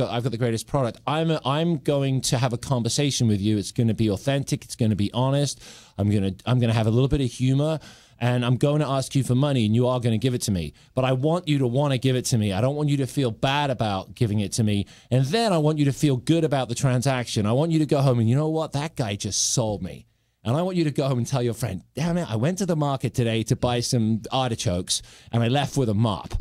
Speaker 4: product. I'm going to have a conversation with you. It's going to be authentic. It's going to be honest. I'm going to have a little bit of humor, and I'm going to ask you for money, and you are going to give it to me. But I want you to want to give it to me. I don't want you to feel bad about giving it to me, and then I want you to feel good about the transaction. I want you to go home and, you know what, that guy just sold me. And I want you to go home and tell your friend, damn it, I went to the market today to buy some artichokes, and I left with a mop,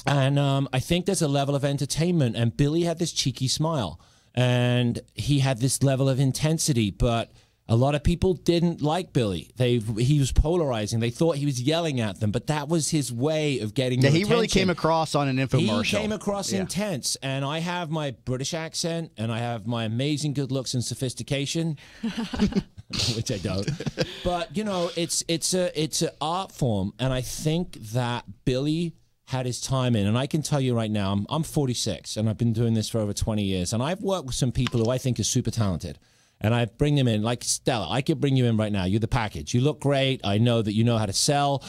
Speaker 4: And I think there's a level of entertainment. And Billy had this cheeky smile, and he had this level of intensity. But a lot of people didn't like Billy. He was polarizing. They thought he was yelling at them, but that was his way of getting their attention. He really
Speaker 2: came across on an infomercial.
Speaker 4: He came across intense, and I have my British accent, and I have my amazing good looks and sophistication, which I don't. But it's an art form, and I think that Billy had his time in. And I can tell you right now, I'm 46, and I've been doing this for over 20 years, and I've worked with some people who I think are super talented. And I bring them in, like Stella. I could bring you in right now. You're the package. You look great. I know that you know how to sell.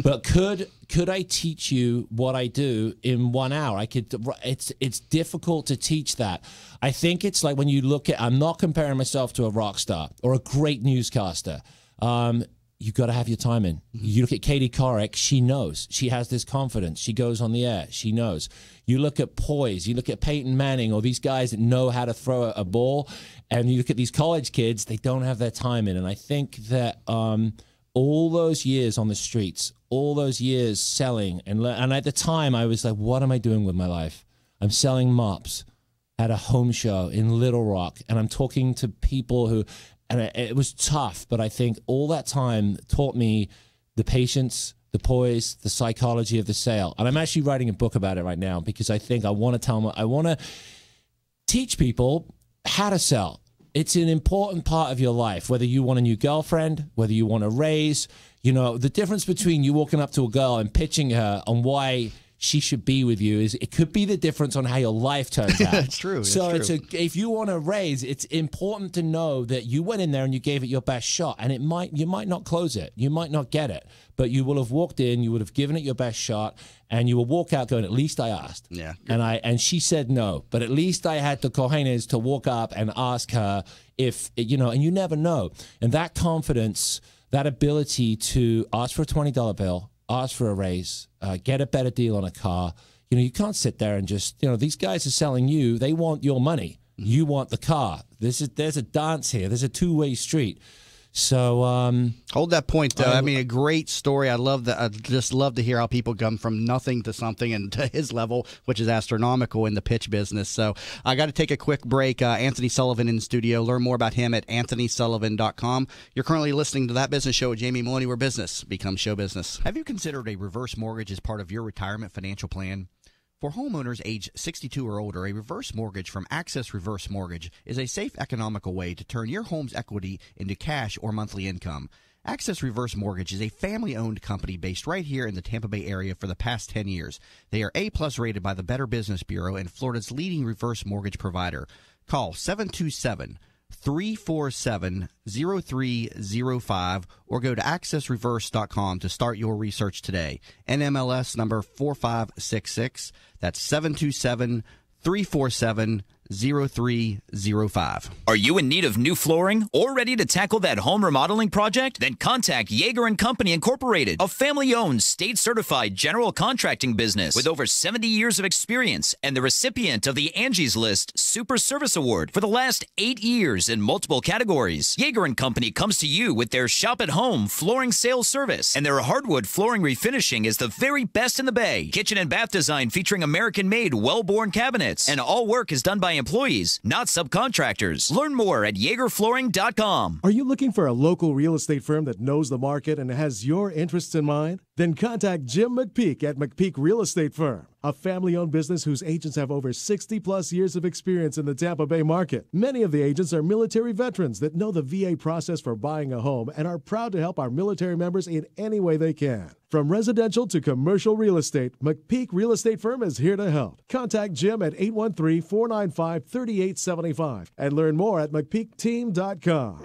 Speaker 4: But could I teach you what I do in 1 hour? I could. It's difficult to teach that. I think it's like when you look at. I'm not comparing myself to a rock star or a great newscaster. You got to have your time in. You look at Katie Couric, she knows. She has this confidence. She goes on the air. She knows. You look at poise. You look at Peyton Manning or these guys that know how to throw a ball, and you look at these college kids, they don't have their time in. And I think that all those years on the streets, all those years selling, and at the time I was like, what am I doing with my life? I'm selling mops at a home show in Little Rock, and I'm talking to people who... And it was tough, but I think all that time taught me the patience, the poise, the psychology of the sale. And I'm actually writing a book about it right now because I think I want to teach people how to sell. It's an important part of your life, whether you want a new girlfriend, whether you want to raise, the difference between you walking up to a girl and pitching her on why she should be with you is it could be the difference on how your life turns out.
Speaker 2: That's true.
Speaker 4: So if you want to raise, it's important to know that you went in there and you gave it your best shot, and you might not close it, you might not get it, but you will have walked in, you would have given it your best shot, and you will walk out going, at least I asked.
Speaker 2: Yeah.
Speaker 4: And she said no, but at least I had the cojones to walk up and ask her if and you never know. And that confidence, that ability to ask for a $20 bill, ask for a raise, get a better deal on a car. You can't sit there and just, these guys are selling you. They want your money. You want the car. There's a dance here. There's a two-way street. So
Speaker 2: hold that point, though. I mean, a great story. I love that. I just love to hear how people come from nothing to something, and to his level, which is astronomical in the pitch business. So I got to take a quick break. Anthony Sullivan in the studio. Learn more about him at anthonysullivan.com. You're currently listening to That Business Show with Jamie Maloney, where business becomes show business. Have you considered a reverse mortgage as part of your retirement financial plan? For homeowners age 62 or older, a reverse mortgage from Access Reverse Mortgage is a safe, economical way to turn your home's equity into cash or monthly income. Access Reverse Mortgage is a family-owned company based right here in the Tampa Bay area for the past 10 years. They are A-plus rated by the Better Business Bureau and Florida's leading reverse mortgage provider. Call 727-347-0305 or go to accessreverse.com to start your research today. NMLS number 4566. That's 727-347-0305. 0305.
Speaker 1: Are you in need of new flooring or ready to tackle that home remodeling project? Then contact Yeager & Company Incorporated, a family-owned, state-certified general contracting business with over 70 years of experience and the recipient of the Angie's List Super Service Award for the last 8 years in multiple categories. Yeager & Company comes to you with their shop-at-home flooring sales service, and their hardwood flooring refinishing is the very best in the Bay. Kitchen and bath design featuring American-made, well-born cabinets, and all work is done by employees, not subcontractors. Learn more at YeagerFlooring.com.
Speaker 5: Are you looking for a local real estate firm that knows the market and has your interests in mind? Then contact Jim McPeak at McPeak Real Estate Firm, a family-owned business whose agents have over 60-plus years of experience in the Tampa Bay market. Many of the agents are military veterans that know the VA process for buying a home and are proud to help our military members in any way they can. From residential to commercial real estate, McPeak Real Estate Firm is here to help. Contact Jim at 813-495-3875 and learn more at McPeakTeam.com.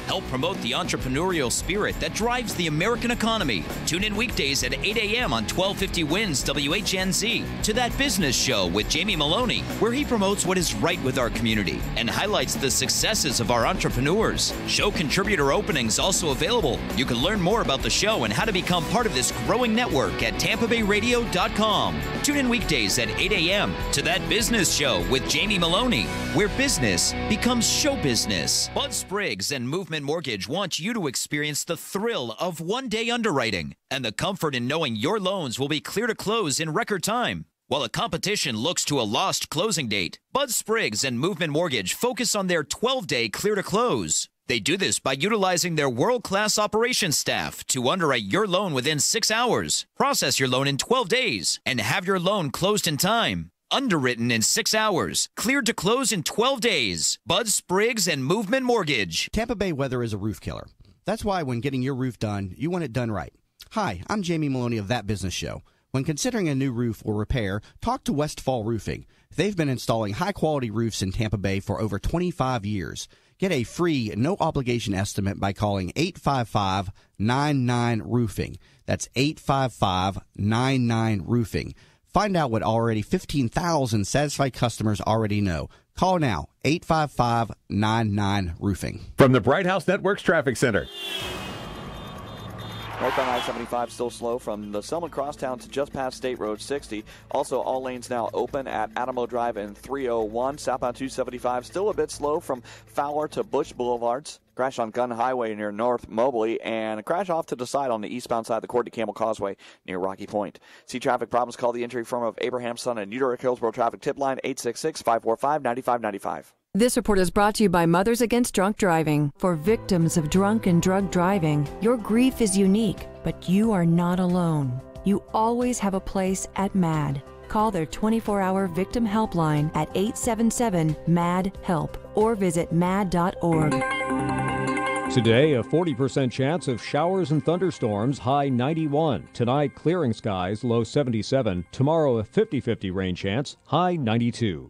Speaker 1: Help promote the entrepreneurial spirit that drives the American economy. Tune in weekdays at 8 a.m. on 1250 WINS WHNZ to That Business Show with Jamie Maloney, where he promotes what is right with our community and highlights the successes of our entrepreneurs. Show contributor openings also available. You can learn more about the show and how to become part of this growing network at TampaBayRadio.com. Tune in weekdays at 8 a.m. to That Business Show with Jamie Maloney, where business becomes show business. Bud Spriggs and Movement Mortgage wants you to experience the thrill of one-day underwriting and the comfort in knowing your loans will be clear to close in record time. While the competition looks to a lost closing date, Bud Spriggs and Movement Mortgage focus on their 12-day clear to close. They do this by utilizing their world-class operations staff to underwrite your loan within 6 hours, process your loan in 12 days, and have your loan closed in time. Underwritten in 6 hours, cleared to close in 12 days. Bud Spriggs and Movement Mortgage.
Speaker 2: Tampa Bay weather is a roof killer. That's why when getting your roof done, you want it done right. Hi, I'm Jamie Maloney of That Business Show. When considering a new roof or repair, talk to Westfall Roofing. They've been installing high-quality roofs in Tampa Bay for over 25 years. Get a free, no-obligation estimate by calling 855-99-ROOFING. That's 855-99-ROOFING. Find out what already 15,000 satisfied customers already know. Call now, 855-99-ROOFING.
Speaker 11: From the Bright House Networks Traffic Center.
Speaker 7: Northbound I-75 still slow from the Selman Crosstown to just past State Road 60. Also, all lanes now open at Adamo Drive and 301. Southbound 275 still a bit slow from Fowler to Bush Boulevards. Crash on Gun Highway near North Mobley, and a crash off to the side on the eastbound side of the Courtney Campbell Causeway near Rocky Point. See traffic problems, call the entry firm of Abraham Son and Utica Hillsborough Traffic Tip Line 866-545-9595.
Speaker 12: This report is brought to you by Mothers Against Drunk Driving. For victims of drunk and drug driving, your grief is unique, but you are not alone. You always have a place at MAD. Call their 24-hour victim helpline at 877-MAD-HELP or visit mad.org.
Speaker 8: Today, a 40% chance of showers and thunderstorms, high 91. Tonight, clearing skies, low 77. Tomorrow, a 50-50 rain chance, high 92.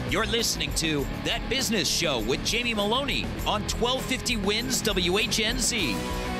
Speaker 1: You're listening to That Business Show with Jamie Maloney on 1250 WINS WHNZ.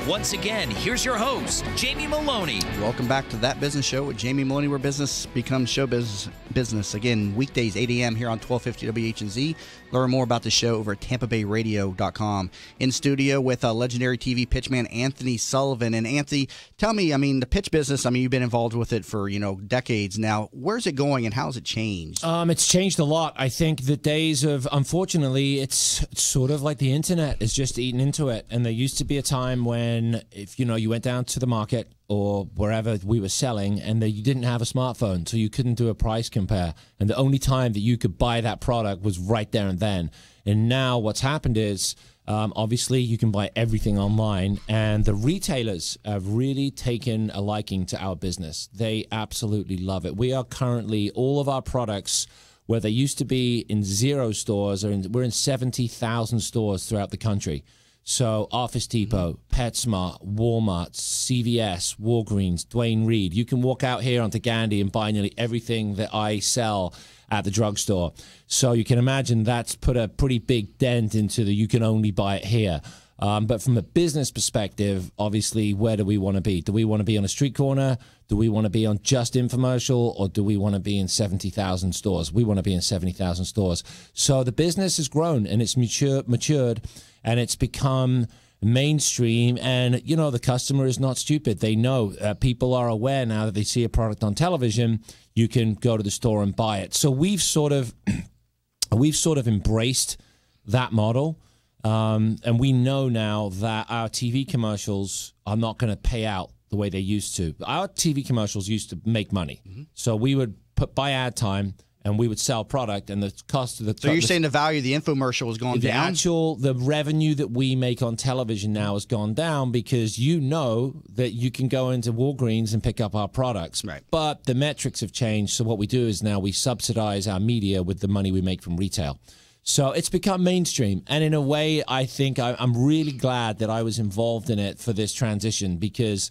Speaker 1: Once again, here's your host, Jamie Maloney.
Speaker 2: Welcome back to That Business Show with Jamie Maloney, where business becomes show business. Again, weekdays 8 a.m. here on 1250 WHNZ. Learn more about the show over at TampaBayRadio.com. In studio with legendary TV pitchman Anthony Sullivan. And Anthony, tell me, the pitch business, you've been involved with it for, decades now. Where's it going and how's it changed?
Speaker 4: It's changed a lot. I think the days of, unfortunately, it's sort of like the internet is just eaten into it. And there used to be a time when if you went down to the market or wherever we were selling and you didn't have a smartphone, so you couldn't do a price compare, and the only time that you could buy that product was right there and then. And now what's happened is obviously you can buy everything online, and the retailers have really taken a liking to our business. They absolutely love it. We are currently, all of our products, where they used to be in 0 stores, we're in 70,000 stores throughout the country. So Office Depot, PetSmart, Walmart, CVS, Walgreens, Duane Reade. You can walk out here onto Gandhi and buy nearly everything that I sell at the drugstore. So you can imagine that's put a pretty big dent into the you can only buy it here. But from a business perspective, obviously, where do we want to be? Do we want to be on a street corner? Do we want to be on just infomercial? Or do we want to be in 70,000 stores? We want to be in 70,000 stores. So the business has grown and it's matured and it's become mainstream. And, you know, the customer is not stupid. They know people are aware now that they see a product on television, you can go to the store and buy it. So we've sort of embraced that model. And we know now that our TV commercials are not going to pay out the way they used to. Our TV commercials used to make money. So we would buy ad time and we would sell product, and the cost of the...
Speaker 2: So you're saying the value of the infomercial has gone down?
Speaker 4: The revenue that we make on television now has gone down because you know that you can go into Walgreens and pick up our products.
Speaker 2: Right.
Speaker 4: But the metrics have changed, so what we do is now we subsidize our media with the money we make from retail. So it's become mainstream. And in a way, I think I'm really glad that I was involved in it for this transition, because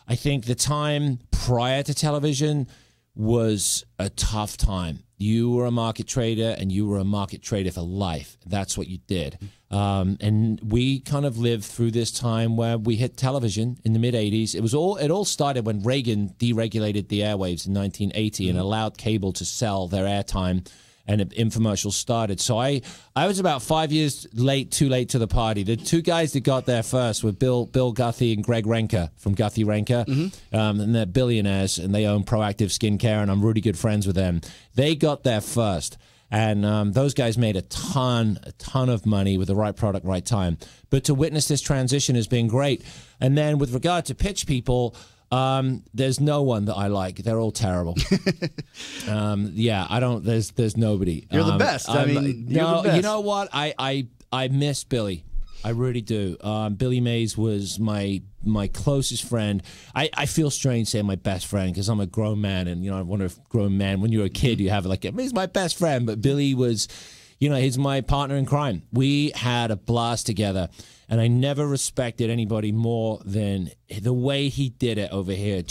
Speaker 4: I think the time prior to television was a tough time. You were a market trader, and you were a market trader for life. That's what you did. And we kind of lived through this time where we hit television in the mid-'80s. It all started when Reagan deregulated the airwaves in 1980 and allowed cable to sell their airtime, and infomercials started. So I was about 5 years too late to the party. The two guys that got there first were Bill Guthrie and Greg Renker from Guthrie Renker. And they're billionaires, and they own Proactive Skincare, and I'm really good friends with them. They got there first. And those guys made a ton of money with the right product, right time. But to witness this transition has been great. And then with regard to pitch people, there's no one that I like. They're all terrible. There's nobody.
Speaker 2: You're the best. You're the best.
Speaker 4: You know what? I miss Billy. I really do. Billy Mays was my closest friend. I feel strange saying my best friend because I'm a grown man, and, you know, I wonder if grown man, when you're a kid, you have he's my best friend. But Billy was, you know, he's my partner in crime. We had a blast together. And I never respected anybody more than the way he did it over here.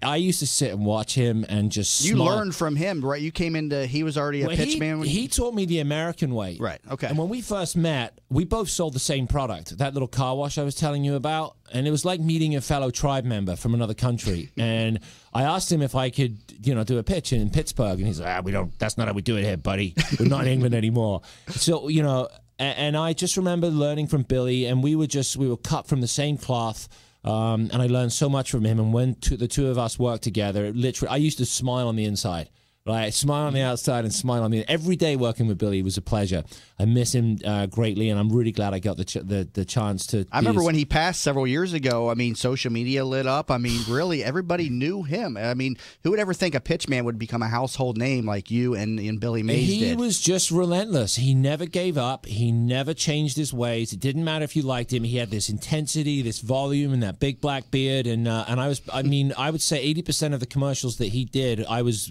Speaker 4: I used to sit and watch him and just
Speaker 2: You learned from him, right? You came into, he was already a pitchman.
Speaker 4: He taught me the American way.
Speaker 2: Right, okay.
Speaker 4: And when we first met, we both sold the same product, that little car wash I was telling you about. And it was like meeting a fellow tribe member from another country. And I asked him if I could, you know, do a pitch in Pittsburgh. And he's like, that's not how we do it here, buddy. We're not in England anymore. So, you know... And I just remember learning from Billy, and we were cut from the same cloth, and I learned so much from him. And when the two of us worked together, I used to smile on the inside. Right, smile on the outside and smile on the... Every day working with Billy was a pleasure. I miss him greatly, and I'm really glad I got the chance to...
Speaker 2: I remember when he passed several years ago, I mean, social media lit up. I mean, really, everybody knew him. I mean, who would ever think a pitchman would become a household name like you and Billy Mays did?
Speaker 4: He was just relentless. He never gave up. He never changed his ways. It didn't matter if you liked him. He had this intensity, this volume, and that big black beard. And I would say 80% of the commercials that he did,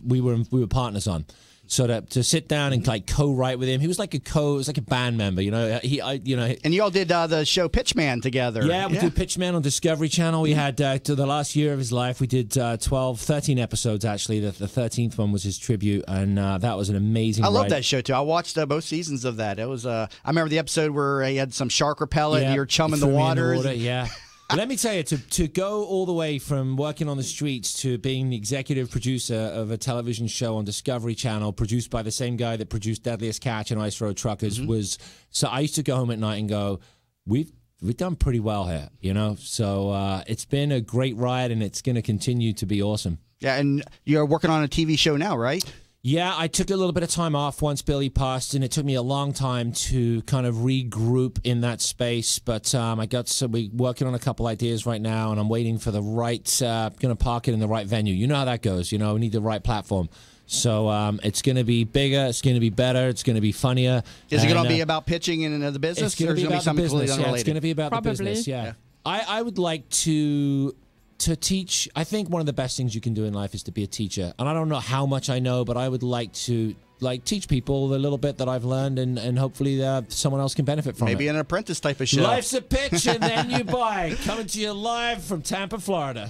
Speaker 4: we were partners on. So to sit down and like co-write with him, he was like a band member, you know.
Speaker 2: And you all did the show Pitchman together.
Speaker 4: Yeah, we did Pitchman on Discovery Channel. We had to the last year of his life, we did 13 episodes actually. The 13th one was his tribute, and that was an amazing.
Speaker 2: I love that show too. I watched both seasons of that. It was I remember the episode where he had some shark repellent. And you're chumming the waters.
Speaker 4: Yeah. Let me tell you, to go all the way from working on the streets to being the executive producer of a television show on Discovery Channel, produced by the same guy that produced Deadliest Catch and Ice Road Truckers, was... So I used to go home at night and go, we've done pretty well here, you know? So it's been a great ride, and it's going to continue to be awesome.
Speaker 2: Yeah, and you're working on a TV show now, right?
Speaker 4: Yeah, I took a little bit of time off once Billy passed, and it took me a long time to kind of regroup in that space. But we're working on a couple ideas right now, and I'm waiting for the right, going to park it in the right venue. You know how that goes. You know, we need the right platform. So it's going to be bigger, it's going to be better, it's going to be funnier.
Speaker 2: Is it going to be about pitching in the business?
Speaker 4: It's going to be about the business. Yeah, it's going to be about
Speaker 3: Probably.
Speaker 4: the business. Yeah. I would like to teach. I think one of the best things you can do in life is to be a teacher. And I don't know how much I know, but I would like to like teach people the little bit that I've learned, and hopefully someone else can benefit from it.
Speaker 2: Maybe an apprentice type of show.
Speaker 4: Life's a pitch and then you buy. Coming to you live from Tampa, Florida.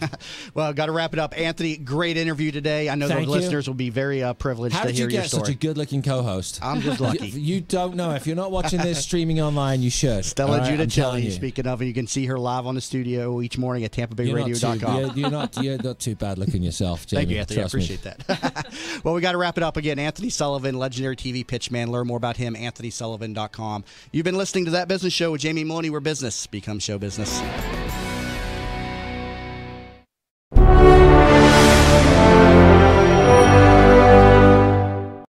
Speaker 2: Well, got to wrap it up. Anthony, great interview today. I know the listeners will be very privileged to hear your story.
Speaker 4: How did you get such a good-looking co-host?
Speaker 2: I'm just lucky.
Speaker 4: You don't know. If you're not watching this streaming online, you should.
Speaker 2: Stella Giudicelli, speaking of, and you can see her live on the studio each morning at TampaBayRadio.com.
Speaker 4: You're not too bad looking yourself, Jamie.
Speaker 2: Thank you, Anthony. I appreciate that. Well, we got to wrap it up again. Anthony Sullivan, legendary TV pitchman. Learn more about him, AnthonySullivan.com. You've been listening to That Business Show with Jamie Maloney, where business becomes show business.